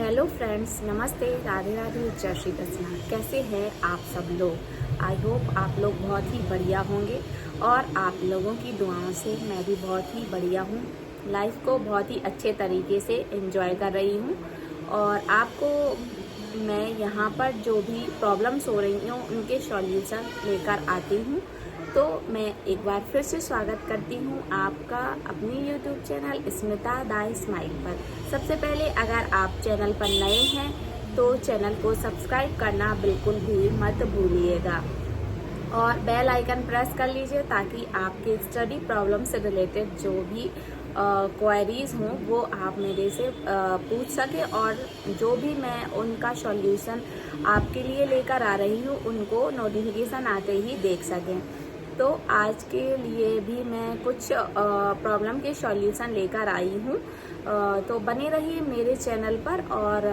Hello friends, नमस्ते, राधे राधे, जय श्री कृष्णा। कैसे हैं आप सब लोग? आई होप आप लोग बहुत ही बढ़िया होंगे और आप लोगों की दुआओं से मैं भी बहुत ही बढ़िया हूँ। लाइफ को बहुत ही अच्छे तरीके से एंजॉय कर रही हूँ और आपको मैं यहाँ पर जो भी प्रॉब्लम्स हो रही हूँ उनके सॉल्यूशन लेकर आती हूँ। तो मैं एक बार फिर से स्वागत करती हूँ आपका अपनी YouTube channel Smita the smile पर। सबसे पहले अगर आप चैनल पर नए हैं तो चैनल को सब्सक्राइब करना बिल्कुल भी मत भूलिएगा और बेल आइकन प्रेस कर लीजिए ताकि आपके स्टडी प्रॉब्लम से रिलेटेड जो भी क्वेरीज हों वो आप मेरे से पूछ सके और जो भी मैं उनका सॉल्यूशन आपके लिए लेकर आ रही हूँ उनको नोटिफिकेशन आते ही देख सकें। तो आज के लिए भी मैं कुछ प्रॉब्लम के सॉल्यूशन लेकर आई हूँ। तो बने रहिए मेरे चैनल पर और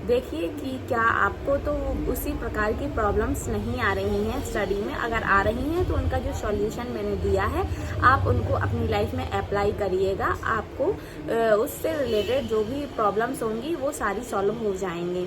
देखिए कि क्या आपको तो उसी प्रकार की प्रॉब्लम्स नहीं आ रही हैं स्टडी में। अगर आ रही हैं तो उनका जो सॉल्यूशन मैंने दिया है आप उनको अपनी लाइफ में अप्लाई करिएगा। आपको उससे रिलेटेड जो भी प्रॉब्लम्स होंगी वो सारी सॉल्व हो जाएंगे।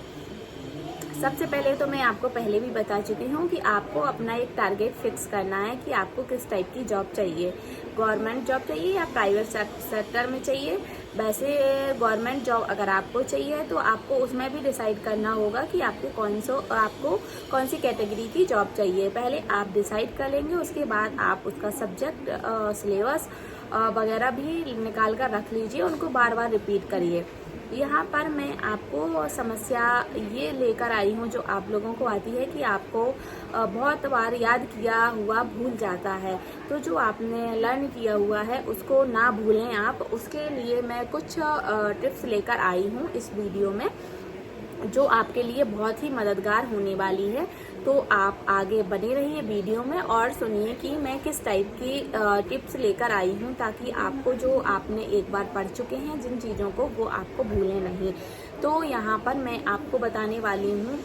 सबसे पहले तो मैं आपको पहले भी बता चुकी हूँ कि आपको अपना एक टारगेट फिक्स करना है कि आपको किस टाइप की जॉब चाहिए। गवर्नमेंट जॉब चाहिए या प्राइवेट सेक्टर में चाहिए। वैसे गवर्नमेंट जॉब अगर आपको चाहिए तो आपको उसमें भी डिसाइड करना होगा कि आपको कौन सी कैटेगरी की जॉब चाहिए। पहले आप डिसाइड कर लेंगे, उसके बाद आप उसका सब्जेक्ट सिलेबस वगैरह भी निकाल कर रख लीजिए, उनको बार बार रिपीट करिए। यहाँ पर मैं आपको समस्या ये लेकर आई हूँ जो आप लोगों को आती है कि आपको बहुत बार याद किया हुआ भूल जाता है। तो जो आपने लर्न किया हुआ है उसको ना भूलें आप, उसके लिए मैं कुछ टिप्स लेकर आई हूँ इस वीडियो में जो आपके लिए बहुत ही मददगार होने वाली है। तो आप आगे बने रहिए वीडियो में और सुनिए कि मैं किस टाइप की टिप्स लेकर आई हूँ ताकि आपको जो आपने एक बार पढ़ चुके हैं जिन चीज़ों को वो आपको भूलें नहीं। तो यहाँ पर मैं आपको बताने वाली हूँ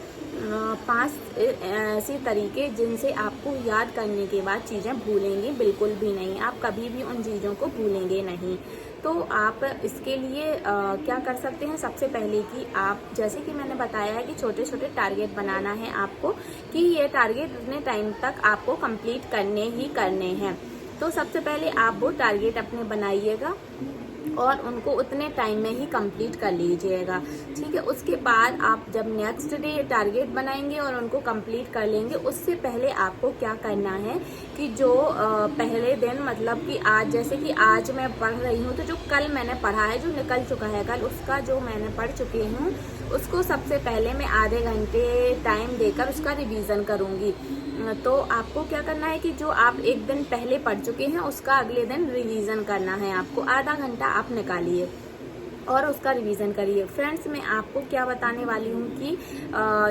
5 ऐसे तरीके जिनसे आपको याद करने के बाद चीज़ें भूलेंगी बिल्कुल भी नहीं। आप कभी भी उन चीज़ों को भूलेंगे नहीं। तो आप इसके लिए क्या कर सकते हैं? सबसे पहले कि आप जैसे कि मैंने बताया है कि छोटे छोटे टारगेट बनाना है आपको कि ये टारगेट इतने टाइम तक आपको कंप्लीट करने ही करने हैं। तो सबसे पहले आप वो टारगेट अपने बनाइएगा और उनको उतने टाइम में ही कंप्लीट कर लीजिएगा, ठीक है। उसके बाद आप जब नेक्स्ट डे टारगेट बनाएंगे और उनको कंप्लीट कर लेंगे, उससे पहले आपको क्या करना है कि जो पहले दिन मतलब कि आज जैसे कि आज मैं पढ़ रही हूँ तो जो कल मैंने पढ़ा है, जो निकल चुका है कल, उसका जो मैंने पढ़ चुकी हूँ उसको सबसे पहले मैं आधे घंटे टाइम देकर उसका रिवीजन करूँगी। तो आपको क्या करना है कि जो आप एक दिन पहले पढ़ चुके हैं उसका अगले दिन रिवीजन करना है। आपको आधा घंटा आप निकालिए और उसका रिवीजन करिए। फ्रेंड्स, मैं आपको क्या बताने वाली हूँ कि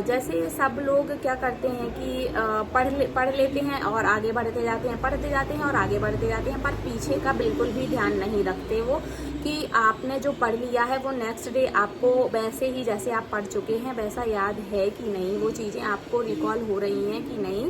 जैसे सब लोग क्या करते हैं कि पढ़ लेते हैं और आगे बढ़ते जाते हैं, पढ़ते जाते हैं और आगे बढ़ते जाते हैं, पर पीछे का बिल्कुल भी ध्यान नहीं रखते वो कि आपने जो पढ़ लिया है वो नेक्स्ट डे आपको वैसे ही जैसे आप पढ़ चुके हैं वैसा याद है कि नहीं, वो चीज़ें आपको रिकॉल हो रही हैं कि नहीं।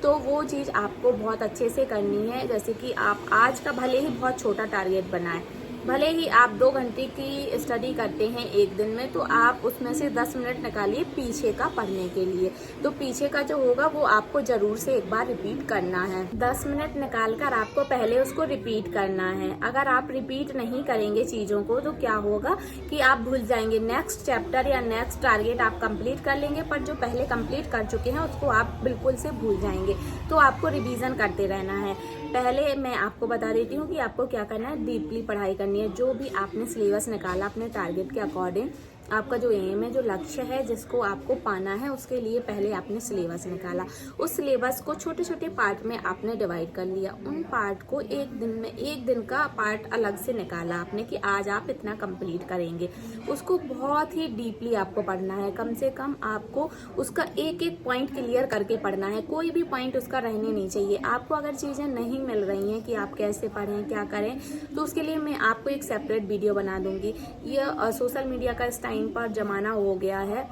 तो वो चीज़ आपको बहुत अच्छे से करनी है। जैसे कि आप आज का भले ही बहुत छोटा टारगेट बनाएं, भले ही आप 2 घंटे की स्टडी करते हैं एक दिन में, तो आप उसमें से 10 मिनट निकालिए पीछे का पढ़ने के लिए। तो पीछे का जो होगा वो आपको जरूर से एक बार रिपीट करना है। 10 मिनट निकाल कर आपको पहले उसको रिपीट करना है। अगर आप रिपीट नहीं करेंगे चीज़ों को तो क्या होगा कि आप भूल जाएंगे। नेक्स्ट चैप्टर या नेक्स्ट टारगेट आप कंप्लीट कर लेंगे पर जो पहले कंप्लीट कर चुके हैं उसको आप बिल्कुल से भूल जाएंगे। तो आपको रिवीजन करते रहना है। पहले मैं आपको बता देती हूँ कि आपको क्या करना है। डीपली पढ़ाई करनी है। जो भी आपने सिलेबस निकाला अपने टारगेट के अकॉर्डिंग, आपका जो एम है, जो लक्ष्य है जिसको आपको पाना है, उसके लिए पहले आपने सिलेबस निकाला। उस सिलेबस को छोटे छोटे पार्ट में आपने डिवाइड कर लिया। उन पार्ट को एक दिन का पार्ट अलग से निकाला आपने कि आज आप इतना कंप्लीट करेंगे। उसको बहुत ही डीपली आपको पढ़ना है। कम से कम आपको उसका एक एक पॉइंट क्लियर करके पढ़ना है। कोई भी पॉइंट उसका रहने नहीं चाहिए। आपको अगर चीज़ें नहीं मिल रही हैं कि आप कैसे पढ़ें, क्या करें, तो उसके लिए मैं आपको एक सेपरेट वीडियो बना दूंगी। ये सोशल मीडिया का इस टाइम पर जमाना हो गया है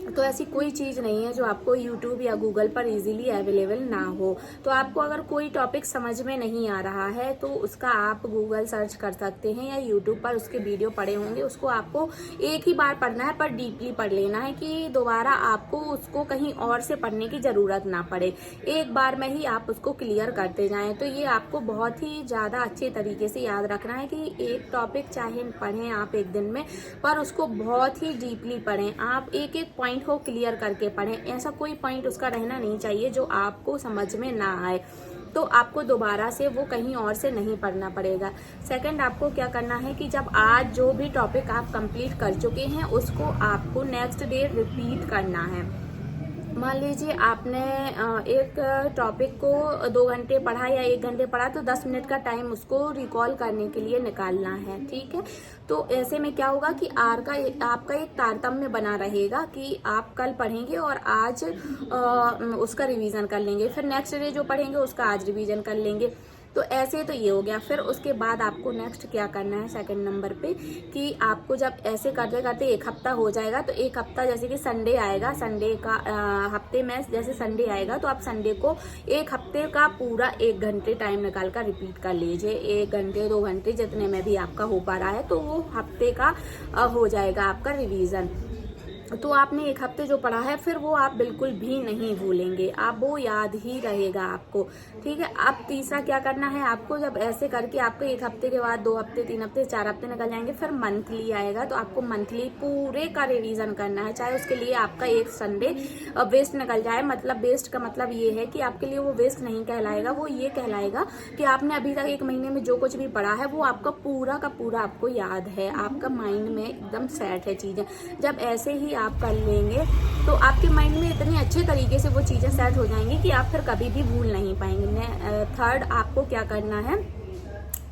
तो ऐसी कोई चीज़ नहीं है जो आपको यूट्यूब या गूगल पर इजीली अवेलेबल ना हो। तो आपको अगर कोई टॉपिक समझ में नहीं आ रहा है तो उसका आप गूगल सर्च कर सकते हैं या यूट्यूब पर उसके वीडियो पड़े होंगे, उसको आपको एक ही बार पढ़ना है पर डीपली पढ़ लेना है कि दोबारा आपको उसको कहीं और से पढ़ने की ज़रूरत ना पड़े, एक बार में ही आप उसको क्लियर करते जाएं। तो ये आपको बहुत ही ज़्यादा अच्छे तरीके से याद रखना है कि एक टॉपिक चाहे पढ़ें आप एक दिन में, पर उसको बहुत ही डीपली पढ़ें। आप एक एक पॉइंट को क्लियर करके पढ़ें, ऐसा कोई पॉइंट उसका रहना नहीं चाहिए जो आपको समझ में ना आए, तो आपको दोबारा से वो कहीं और से नहीं पढ़ना पड़ेगा। सेकंड, आपको क्या करना है कि जब आज जो भी टॉपिक आप कंप्लीट कर चुके हैं उसको आपको नेक्स्ट डे रिपीट करना है। मान लीजिए आपने एक टॉपिक को 2 घंटे पढ़ा या 1 घंटे पढ़ा, तो 10 मिनट का टाइम उसको रिकॉल करने के लिए निकालना है, ठीक है। तो ऐसे में क्या होगा कि आपका एक तारतम्य बना रहेगा कि आप कल पढ़ेंगे और आज उसका रिवीजन कर लेंगे, फिर नेक्स्ट डे जो पढ़ेंगे उसका आज रिवीजन कर लेंगे। तो ऐसे तो ये हो गया। फिर उसके बाद आपको नेक्स्ट क्या करना है सेकंड नंबर पे कि आपको जब ऐसे करते करते 1 हफ्ता हो जाएगा, तो 1 हफ्ता जैसे कि संडे आएगा, संडे का हफ्ते में जैसे संडे आएगा तो आप संडे को 1 हफ्ते का पूरा 1 घंटे टाइम निकाल कर रिपीट कर लीजिए। 1 घंटे 2 घंटे जितने में भी आपका हो पा रहा है, तो वो हफ्ते का हो जाएगा आपका रिवीजन। तो आपने 1 हफ्ते जो पढ़ा है फिर वो आप बिल्कुल भी नहीं भूलेंगे, आप वो याद ही रहेगा आपको, ठीक है। अब तीसरा क्या करना है आपको, जब ऐसे करके आपको 1 हफ्ते के बाद 2 हफ्ते 3 हफ्ते 4 हफ्ते निकल जाएंगे, फिर मंथली आएगा, तो आपको मंथली पूरे का रिवीजन करना है, चाहे उसके लिए आपका एक संडे वेस्ट निकल जाए। मतलब वेस्ट का मतलब ये है कि आपके लिए वो वेस्ट नहीं कहलाएगा, वो ये कहलाएगा कि आपने अभी तक 1 महीने में जो कुछ भी पढ़ा है वो आपका पूरा का पूरा आपको याद है, आपका माइंड में एकदम सेट है चीजें। जब ऐसे ही आप कर लेंगे तो आपके माइंड में इतनी अच्छे तरीके से वो चीजें सेट हो जाएंगी कि आप फिर कभी भी भूल नहीं पाएंगे। थर्ड, आपको क्या करना है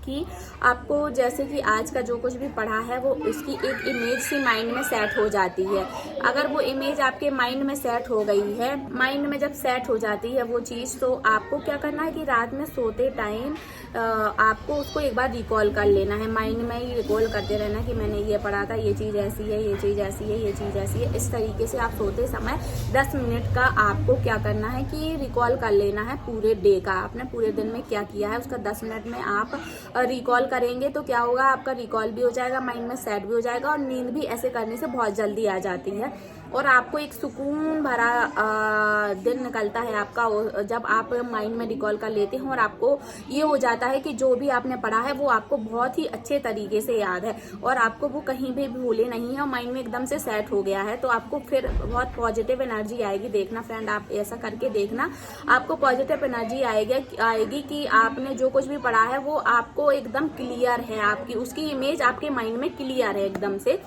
कि आपको जैसे कि आज का जो कुछ भी पढ़ा है वो उसकी एक इमेज सी माइंड में सेट हो जाती है। अगर वो इमेज आपके माइंड में सेट हो गई है, माइंड में जब सेट हो जाती है वो चीज़, तो आपको क्या करना है कि रात में सोते टाइम आपको उसको एक बार रिकॉल कर लेना है, माइंड में ही रिकॉल करते रहना कि मैंने ये पढ़ा था, ये चीज़ ऐसी है, ये चीज़ ऐसी है, ये चीज़ ऐसी है। इस तरीके से आप सोते समय 10 मिनट का आपको क्या करना है कि रिकॉल कर लेना है पूरे डे का, आपने पूरे दिन में क्या किया है उसका 10 मिनट में आप रिकॉल करेंगे। तो क्या होगा, आपका रिकॉल भी हो जाएगा, माइंड में सेट भी हो जाएगा, और नींद भी ऐसे करने से बहुत जल्दी आ जाती है, और आपको एक सुकून भरा दिन निकलता है आपका जब आप माइंड में रिकॉल कर लेते हैं, और आपको ये हो जाता है कि जो भी आपने पढ़ा है वो आपको बहुत ही अच्छे तरीके से याद है, और आपको वो कहीं भी भूले नहीं है, और माइंड में एकदम से सेट हो गया है। तो आपको फिर बहुत पॉजिटिव एनर्जी आएगी। देखना फ्रेंड, आप ऐसा करके देखना, आपको पॉजिटिव एनर्जी आएगी कि आपने जो कुछ भी पढ़ा है वो आपको एकदम क्लियर है, आपकी उसकी इमेज आपके माइंड में क्लियर है एकदम से,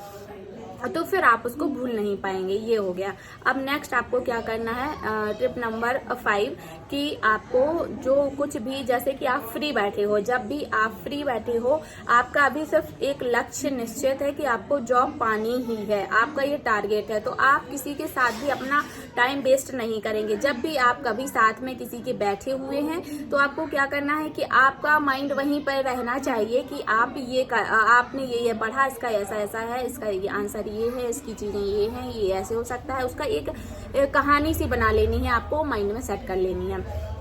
तो फिर आप उसको भूल नहीं पाएंगे। ये हो गया। अब नेक्स्ट आपको क्या करना है, टिप नंबर 5 कि आपको जो कुछ भी, जैसे कि आप फ्री बैठे हो, जब भी आप फ्री बैठे हो, आपका अभी सिर्फ एक लक्ष्य निश्चित है कि आपको जॉब पानी ही है, आपका ये टारगेट है, तो आप किसी के साथ भी अपना टाइम वेस्ट नहीं करेंगे। जब भी आप कभी साथ में किसी के बैठे हुए हैं तो आपको क्या करना है कि आपका माइंड वहीं पर रहना चाहिए कि आपने ये पढ़ा, इसका ऐसा ऐसा है, इसका ये आंसर ये है, इसकी चीजें ये हैं, ये ऐसे हो सकता है, उसका एक कहानी सी बना लेनी है, आपको माइंड में सेट कर लेनी है।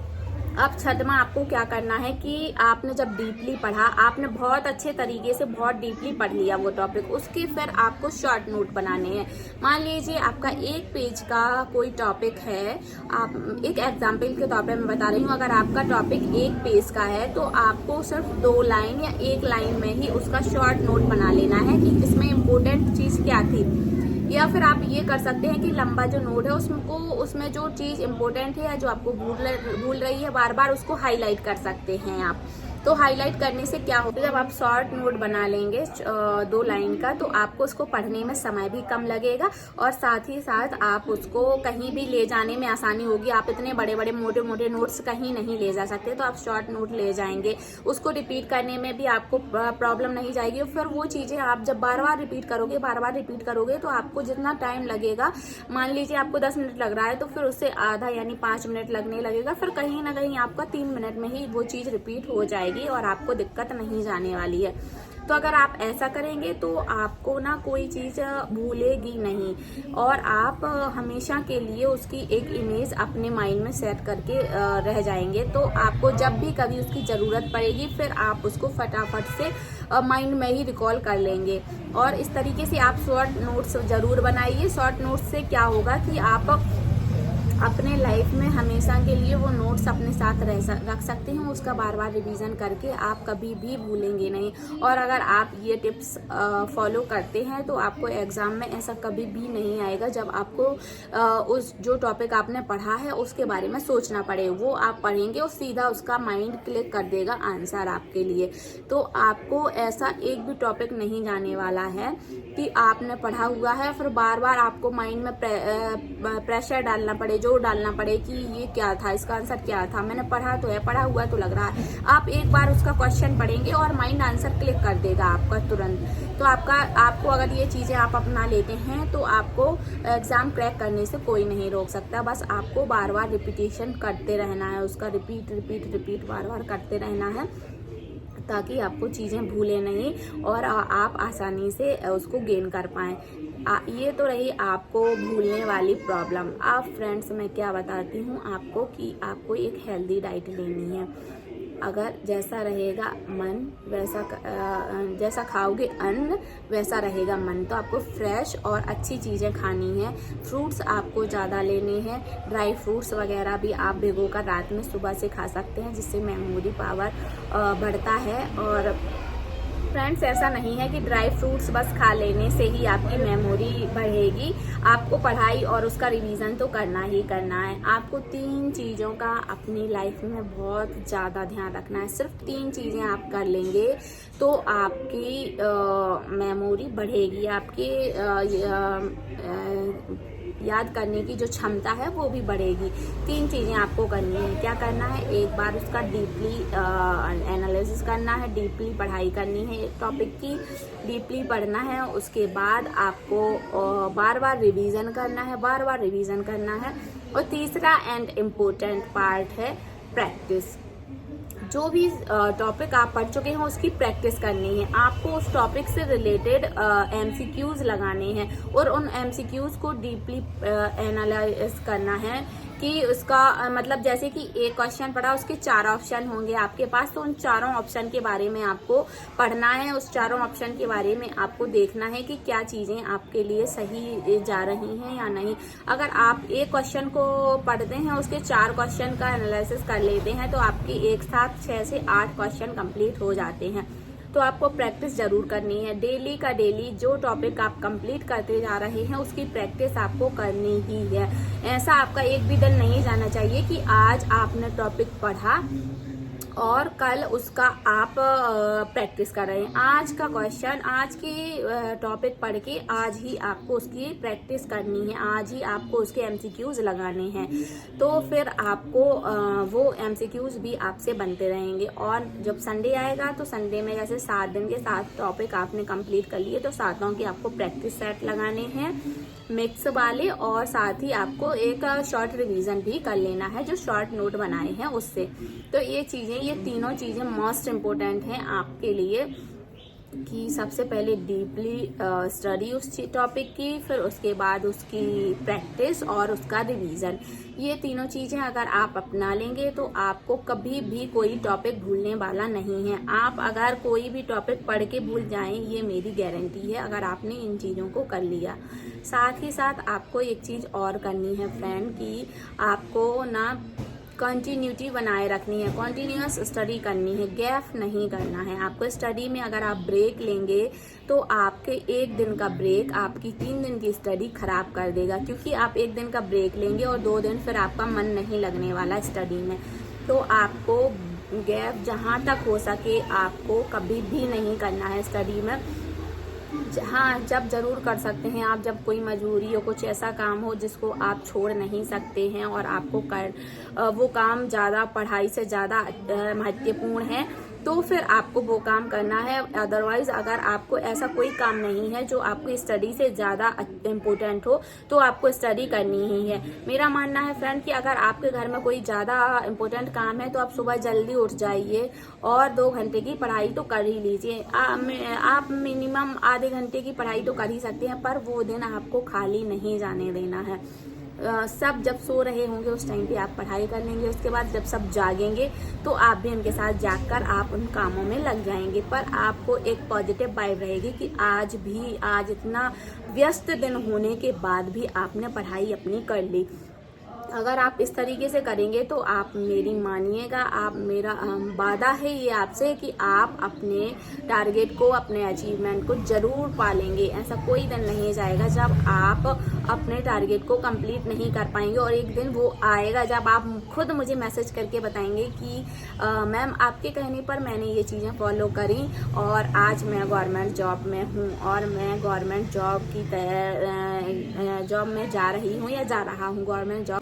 अब छठवां आपको क्या करना है कि आपने जब डीपली पढ़ा, आपने बहुत अच्छे तरीके से बहुत डीपली पढ़ लिया वो टॉपिक, उसके फिर आपको शॉर्ट नोट बनाने हैं। मान लीजिए आपका 1 पेज का कोई टॉपिक है, आप एक एग्जाम्पल के तौर पे मैं बता रही हूँ, अगर आपका टॉपिक 1 पेज का है तो आपको सिर्फ 2 लाइन या 1 लाइन में ही उसका शॉर्ट नोट बना लेना है कि इसमें इम्पोर्टेंट चीज क्या थी। या फिर आप ये कर सकते हैं कि लंबा जो नोट है उसमें जो चीज इम्पोर्टेंट है या जो आपको भूल रही है बार बार, उसको हाईलाइट कर सकते हैं आप। तो हाईलाइट करने से क्या होगा, जब आप शॉर्ट नोट बना लेंगे 2 लाइन का, तो आपको उसको पढ़ने में समय भी कम लगेगा, और साथ ही साथ आप उसको कहीं भी ले जाने में आसानी होगी। आप इतने बड़े बड़े मोटे मोटे नोट्स कहीं नहीं ले जा सकते, तो आप शॉर्ट नोट ले जाएंगे, उसको रिपीट करने में भी आपको प्रॉब्लम नहीं जाएगी। फिर वो चीजें आप जब बार बार रिपीट करोगे तो आपको जितना टाइम लगेगा, मान लीजिए आपको 10 मिनट लग रहा है, तो फिर उससे आधा यानी 5 मिनट लगने लगेगा, फिर कहीं ना कहीं आपका 3 मिनट में ही वो चीज रिपीट हो जाएगी और आपको दिक्कत नहीं जाने वाली है। तो अगर आप ऐसा करेंगे तो आपको ना कोई चीज़ भूलेगी नहीं, और आप हमेशा के लिए उसकी एक इमेज अपने माइंड में सेट करके रह जाएंगे। तो आपको जब भी कभी उसकी ज़रूरत पड़ेगी फिर आप उसको फटाफट से माइंड में ही रिकॉल कर लेंगे। और इस तरीके से आप शॉर्ट नोट्स ज़रूर बनाइए। शॉर्ट नोट्स से क्या होगा कि आप अपने लाइफ में हमेशा के लिए वो नोट्स अपने साथ रख सकते हैं। उसका बार बार रिवीजन करके आप कभी भी भूलेंगे नहीं। और अगर आप ये टिप्स फॉलो करते हैं तो आपको एग्जाम में ऐसा कभी भी नहीं आएगा जब आपको उस जो टॉपिक आपने पढ़ा है उसके बारे में सोचना पड़े। वो आप पढ़ेंगे और सीधा उसका माइंड क्लिक कर देगा आंसर आपके लिए। तो आपको ऐसा एक भी टॉपिक नहीं जाने वाला है कि आपने पढ़ा हुआ है फिर बार बार आपको माइंड में प्रेशर डालना पड़े, जोर डालना पड़े कि ये क्या था, इसका आंसर क्या था। मैंने पढ़ा तो है, पढ़ा हुआ तो लग रहा है। आप एक बार उसका क्वेश्चन पढ़ेंगे और माइंड आंसर क्लिक कर देगा आपका तुरंत। तो आपको अगर ये चीज़ें आप अपना लेते हैं तो आपको एग्जाम क्रैक करने से कोई नहीं रोक सकता। बस आपको बार बार रिपीटेशन करते रहना है, उसका रिपीट बार बार करते रहना है ताकि आपको चीज़ें भूले नहीं और आप आसानी से उसको गेन कर पाएँ। ये तो रही आपको भूलने वाली प्रॉब्लम। आप फ्रेंड्स मैं क्या बताती हूँ आपको कि आपको एक हेल्दी डाइट लेनी है। अगर जैसा रहेगा मन जैसा खाओगे अन्न वैसा रहेगा मन। तो आपको फ्रेश और अच्छी चीज़ें खानी है। फ्रूट्स आपको ज़्यादा लेने हैं। ड्राई फ्रूट्स वगैरह भी आप भिगोकर रात में सुबह से खा सकते हैं, जिससे मेमोरी पावर बढ़ता है। और फ्रेंड्स ऐसा नहीं है कि ड्राई फ्रूट्स बस खा लेने से ही आपकी मेमोरी बढ़ेगी। आपको पढ़ाई और उसका रिवीजन तो करना ही करना है। आपको 3 चीज़ों का अपनी लाइफ में बहुत ज़्यादा ध्यान रखना है। सिर्फ 3 चीज़ें आप कर लेंगे तो आपकी मेमोरी बढ़ेगी, आपकी याद करने की जो क्षमता है वो भी बढ़ेगी। 3 चीज़ें आपको करनी है। क्या करना है, एक बार उसका डीपली एनालिसिस करना है, डीपली पढ़ाई करनी है, टॉपिक की डीपली पढ़ना है। उसके बाद आपको बार बार रिवीजन करना है। और तीसरा एंड इम्पोर्टेंट पार्ट है प्रैक्टिस। जो भी टॉपिक आप पढ़ चुके हैं उसकी प्रैक्टिस करनी है। आपको उस टॉपिक से रिलेटेड MCQs लगाने हैं और उन MCQs को डीपली एनालाइज करना है कि उसका मतलब जैसे कि एक क्वेश्चन पढ़ा उसके 4 ऑप्शन होंगे आपके पास, तो उन चारों ऑप्शन के बारे में आपको पढ़ना है। उस चारों ऑप्शन के बारे में आपको देखना है कि क्या चीज़ें आपके लिए सही जा रही हैं या नहीं। अगर आप एक क्वेश्चन को पढ़ते हैं उसके 4 क्वेश्चन का एनालिसिस कर लेते हैं तो आपके एक साथ 6 से 8 क्वेश्चन कंप्लीट हो जाते हैं। तो आपको प्रैक्टिस जरूर करनी है। डेली का डेली जो टॉपिक आप कंप्लीट करते जा रहे हैं उसकी प्रैक्टिस आपको करनी ही है। ऐसा आपका एक भी दिन नहीं जाना चाहिए कि आज आपने टॉपिक पढ़ा और कल उसका आप प्रैक्टिस कर रहे हैं। आज का क्वेश्चन, आज के टॉपिक पढ़ के आज ही आपको उसकी प्रैक्टिस करनी है, आज ही आपको उसके MCQs लगाने हैं। तो फिर आपको वो MCQs भी आपसे बनते रहेंगे। और जब संडे आएगा तो संडे में जैसे 7 दिन के 7 टॉपिक आपने कंप्लीट कर लिए तो 7 की आपको प्रैक्टिस सेट लगाने हैं मिक्स वाले, और साथ ही आपको एक शॉर्ट रिवीजन भी कर लेना है जो शॉर्ट नोट बनाए हैं उससे। तो ये तीनों चीज़ें मोस्ट इम्पोर्टेंट हैं आपके लिए कि सबसे पहले डीपली स्टडी उस टॉपिक की, फिर उसके बाद उसकी प्रैक्टिस और उसका रिवीजन। ये तीनों चीज़ें अगर आप अपना लेंगे तो आपको कभी भी कोई टॉपिक भूलने वाला नहीं है। आप अगर कोई भी टॉपिक पढ़ के भूल जाएं ये मेरी गारंटी है अगर आपने इन चीज़ों को कर लिया। साथ ही साथ आपको एक चीज़ और करनी है फ्रेंड कि आपको ना कंटिन्यूटी बनाए रखनी है, कॉन्टिन्यूअस स्टडी करनी है, गैप नहीं करना है। आपको स्टडी में अगर आप ब्रेक लेंगे तो आपके एक दिन का ब्रेक आपकी 3 दिन की स्टडी खराब कर देगा, क्योंकि आप एक दिन का ब्रेक लेंगे और 2 दिन फिर आपका मन नहीं लगने वाला स्टडी में। तो आपको गैप जहाँ तक हो सके आपको कभी भी नहीं करना है स्टडी में। हाँ, जब जरूर कर सकते हैं आप, जब कोई मजबूरी हो, कुछ ऐसा काम हो जिसको आप छोड़ नहीं सकते हैं और आपको वो काम ज़्यादा पढ़ाई से ज़्यादा महत्वपूर्ण है, तो फिर आपको वो काम करना है। अदरवाइज अगर आपको ऐसा कोई काम नहीं है जो आपको स्टडी से ज़्यादा इम्पोर्टेंट हो तो आपको स्टडी करनी ही है। मेरा मानना है फ्रेंड कि अगर आपके घर में कोई ज़्यादा इम्पोर्टेंट काम है तो आप सुबह जल्दी उठ जाइए और 2 घंटे की पढ़ाई तो कर ही लीजिए। आप मिनिमम आधे घंटे की पढ़ाई तो कर ही सकते हैं, पर वो दिन आपको खाली नहीं जाने देना है। सब जब सो रहे होंगे उस टाइम पे आप पढ़ाई कर लेंगे, उसके बाद जब सब जागेंगे तो आप भी उनके साथ जागकर आप उन कामों में लग जाएंगे। पर आपको एक पॉजिटिव वाइब रहेगी कि आज इतना व्यस्त दिन होने के बाद भी आपने पढ़ाई अपनी कर ली। अगर आप इस तरीके से करेंगे तो आप मेरी मानिएगा, आप मेरा वादा है ये आपसे कि आप अपने टारगेट को, अपने अचीवमेंट को जरूर पालेंगे। ऐसा कोई दिन नहीं जाएगा जब आप अपने टारगेट को कंप्लीट नहीं कर पाएंगे, और एक दिन वो आएगा जब आप खुद मुझे मैसेज करके बताएंगे कि मैम आपके कहने पर मैंने ये चीज़ें फॉलो करी और आज मैं गवर्नमेंट जॉब में हूँ और मैं गवर्नमेंट जॉब में जा रही हूँ या जा रहा हूँ गवर्नमेंट जॉब।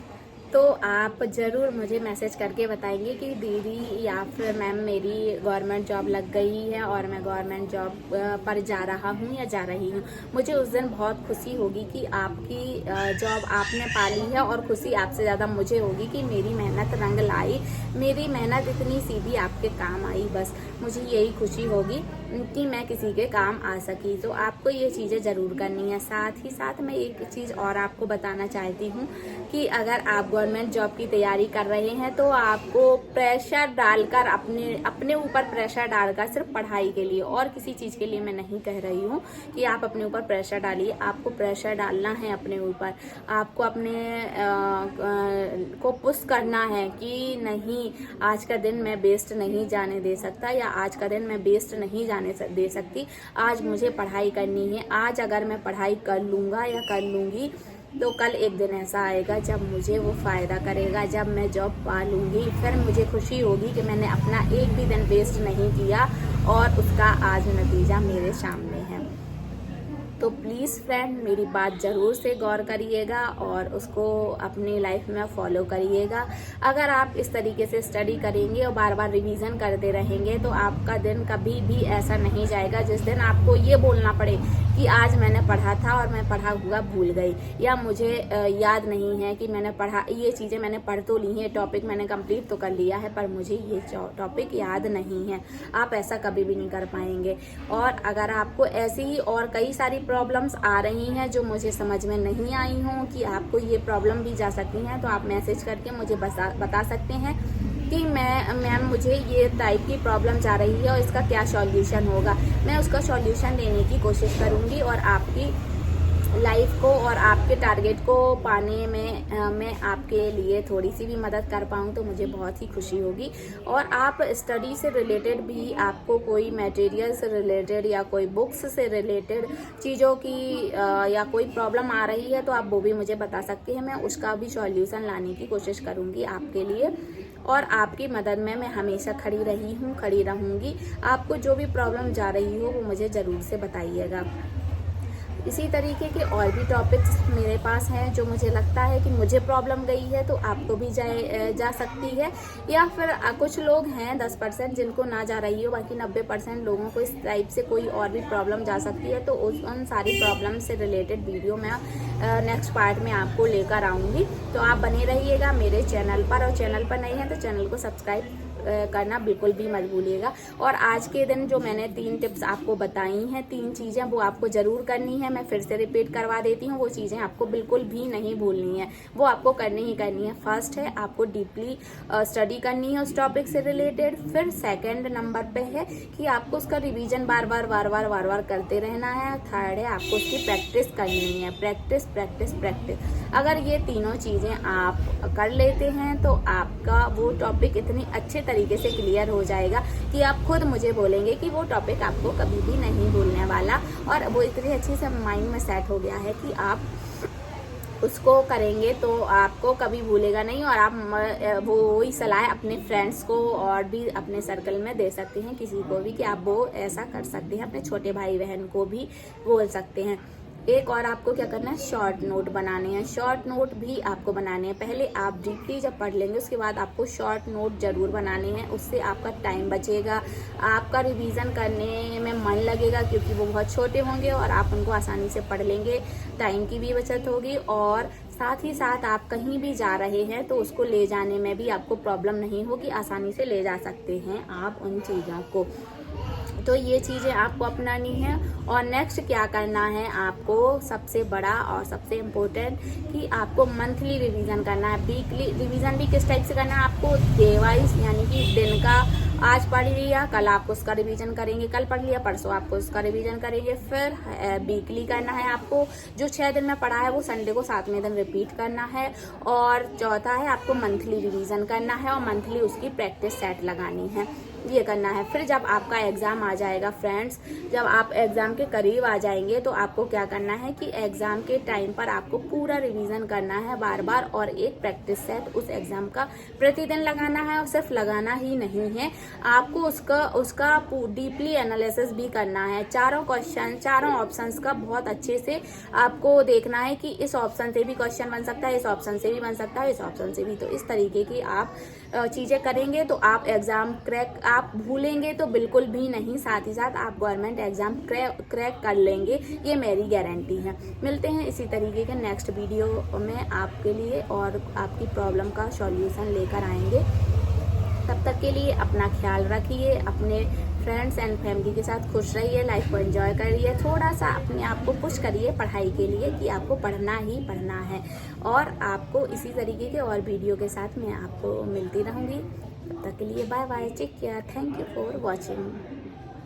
तो आप ज़रूर मुझे मैसेज करके बताएंगे कि दीदी या फिर मैम मेरी गवर्नमेंट जॉब लग गई है और मैं गवर्नमेंट जॉब पर जा रहा हूँ या जा रही हूँ। मुझे उस दिन बहुत खुशी होगी कि आपकी जॉब आपने पाली है, और खुशी आपसे ज़्यादा मुझे होगी कि मेरी मेहनत रंग लाई, मेरी मेहनत इतनी सीधी आपके काम आई। बस मुझे यही खुशी होगी कि मैं किसी के काम आ सकी। तो आपको ये चीज़ें ज़रूर करनी है। साथ ही साथ मैं एक चीज़ और आपको बताना चाहती हूँ कि अगर आप गवर्नमेंट जॉब की तैयारी कर रहे हैं तो आपको प्रेशर डालकर अपने ऊपर प्रेशर डालकर, सिर्फ पढ़ाई के लिए और किसी चीज़ के लिए मैं नहीं कह रही हूँ कि आप अपने ऊपर प्रेशर डालिए। आपको प्रेशर डालना है अपने ऊपर, आपको अपने को पुश करना है कि नहीं, आज का दिन मैं वेस्ट नहीं जाने दे सकता, या आज का दिन मैं वेस्ट नहीं जाने दे सकती। आज मुझे पढ़ाई करनी है। आज अगर मैं पढ़ाई कर लूँगा या कर लूँगी तो कल एक दिन ऐसा आएगा जब मुझे वो फ़ायदा करेगा, जब मैं जॉब पा लूँगी। फिर मुझे खुशी होगी कि मैंने अपना एक भी दिन वेस्ट नहीं किया और उसका आज नतीजा मेरे सामने है। तो प्लीज़ फ्रेंड मेरी बात ज़रूर से गौर करिएगा और उसको अपनी लाइफ में फॉलो करिएगा। अगर आप इस तरीके से स्टडी करेंगे और बार बार रिवीजन करते रहेंगे तो आपका दिन कभी भी ऐसा नहीं जाएगा जिस दिन आपको ये बोलना पड़े कि आज मैंने पढ़ा था और मैं पढ़ा हुआ भूल गई, या मुझे याद नहीं है कि मैंने पढ़ा, ये चीज़ें मैंने पढ़ तो ली हैं, टॉपिक मैंने कंप्लीट तो कर लिया है पर मुझे ये टॉपिक याद नहीं है। आप ऐसा कभी भी नहीं कर पाएंगे। और अगर आपको ऐसी ही और कई सारी प्रॉब्लम्स आ रही हैं जो मुझे समझ में नहीं आई हों कि आपको ये प्रॉब्लम भी जा सकती हैं, तो आप मैसेज करके मुझे बता सकते हैं कि मैम मुझे ये टाइप की प्रॉब्लम जा रही है और इसका क्या सॉल्यूशन होगा। मैं उसका सॉल्यूशन देने की कोशिश करूँगी और आपकी लाइफ को और आपके टारगेट को पाने में मैं आपके लिए थोड़ी सी भी मदद कर पाऊँ तो मुझे बहुत ही खुशी होगी। और आप स्टडी से रिलेटेड भी, आपको कोई मटेरियल से रिलेटेड या कोई बुक्स से रिलेटेड चीज़ों की या कोई प्रॉब्लम आ रही है तो आप वो भी मुझे बता सकते हैं। मैं उसका भी सॉल्यूशन लाने की कोशिश करूँगी आपके लिए, और आपकी मदद में मैं हमेशा खड़ी रहूँगी। आपको जो भी प्रॉब्लम जा रही हो वो मुझे ज़रूर से बताइएगा। इसी तरीके के और भी टॉपिक्स मेरे पास हैं जो मुझे लगता है कि मुझे प्रॉब्लम गई है तो आपको भी जा सकती है, या फिर कुछ लोग हैं 10% जिनको ना जा रही हो, बाकी 90% लोगों को इस टाइप से कोई और भी प्रॉब्लम जा सकती है। तो उन सारी प्रॉब्लम से रिलेटेड वीडियो मैं नेक्स्ट पार्ट में आपको लेकर आऊँगी। तो आप बने रहिएगा मेरे चैनल पर, और चैनल पर नहीं है तो चैनल को सब्सक्राइब करना बिल्कुल भी मत भूलिएगा। और आज के दिन जो मैंने 3 टिप्स आपको बताई हैं, 3 चीज़ें, वो आपको ज़रूर करनी है। मैं फिर से रिपीट करवा देती हूँ, वो चीज़ें आपको बिल्कुल भी नहीं भूलनी है, वो आपको करनी ही करनी है। फर्स्ट है आपको डीपली स्टडी करनी है उस टॉपिक से रिलेटेड। फिर सेकंड नंबर पे है कि आपको उसका रिवीजन बार बार करते रहना है। थर्ड है आपको उसकी प्रैक्टिस करनी है, प्रैक्टिस। अगर ये तीनों चीज़ें आप कर लेते हैं तो आपका वो टॉपिक इतनी अच्छे तरीके से क्लियर हो जाएगा कि आप खुद मुझे बोलेंगे कि वो टॉपिक आपको कभी भी नहीं भूलने वाला, और वो इतनी अच्छे से माइंड में सेट हो गया है कि आप उसको करेंगे तो आपको कभी भूलेगा नहीं। और आप वही सलाह अपने फ्रेंड्स को और भी अपने सर्कल में दे सकते हैं, किसी को भी, कि आप वो ऐसा कर सकते हैं। अपने छोटे भाई बहन को भी बोल सकते हैं। एक और आपको क्या करना है, शॉर्ट नोट बनाने हैं। शॉर्ट नोट भी आपको बनाने हैं। पहले आप डीपली जब पढ़ लेंगे उसके बाद आपको शॉर्ट नोट जरूर बनाने हैं। उससे आपका टाइम बचेगा, आपका रिवीजन करने में मन लगेगा क्योंकि वो बहुत छोटे होंगे और आप उनको आसानी से पढ़ लेंगे। टाइम की भी बचत होगी और साथ ही साथ आप कहीं भी जा रहे हैं तो उसको ले जाने में भी आपको प्रॉब्लम नहीं होगी, आसानी से ले जा सकते हैं आप उन चीज़ों को। तो ये चीज़ें आपको अपनानी है। और नेक्स्ट क्या करना है आपको, सबसे बड़ा और सबसे इम्पोर्टेंट कि आपको मंथली रिवीजन करना है। वीकली रिवीजन भी किस टाइप से करना है आपको, डे वाइज, यानी कि दिन का आज पढ़ लिया कल आप उसका रिवीजन करेंगे, कल पढ़ लिया परसों आपको उसका रिवीजन करेंगे। फिर वीकली करना है आपको, जो 6 दिन में पढ़ा है वो संडे को 7वें दिन रिपीट करना है। और चौथा है आपको मंथली रिवीजन करना है और मंथली उसकी प्रैक्टिस सेट लगानी है, ये करना है। फिर जब आपका एग्जाम आ जाएगा फ्रेंड्स, जब आप एग्जाम के करीब आ जाएंगे तो आपको क्या करना है कि एग्जाम के टाइम पर आपको पूरा रिवीजन करना है बार बार, और एक प्रैक्टिस सेट उस एग्जाम का प्रतिदिन लगाना है। और सिर्फ लगाना ही नहीं है, आपको उसका डीपली एनालिसिस भी करना है। चारों क्वेश्चन, चारों ऑप्शंस का बहुत अच्छे से आपको देखना है कि इस ऑप्शन से भी क्वेश्चन बन सकता है, इस ऑप्शन से भी बन सकता है, इस ऑप्शन से भी। तो इस तरीके की आप चीजें करेंगे तो आप एग्जाम क्रैक, आप भूलेंगे तो बिल्कुल भी नहीं, साथ ही साथ आप गवर्नमेंट एग्जाम क्रैक कर लेंगे, ये मेरी गारंटी है। मिलते हैं इसी तरीके के नेक्स्ट वीडियो में आपके लिए और आपकी प्रॉब्लम का सॉल्यूशन लेकर आएंगे। तब तक के लिए अपना ख्याल रखिए, अपने फ्रेंड्स एंड फैमिली के साथ खुश रहिए, लाइफ को एंजॉय करिए, थोड़ा सा अपने आप को पुश करिए पढ़ाई के लिए कि आपको पढ़ना ही पढ़ना है। और आपको इसी तरीके के और वीडियो के साथ मैं आपको मिलती रहूँगी। तब तक के लिए bye bye, take care, thank you for watching.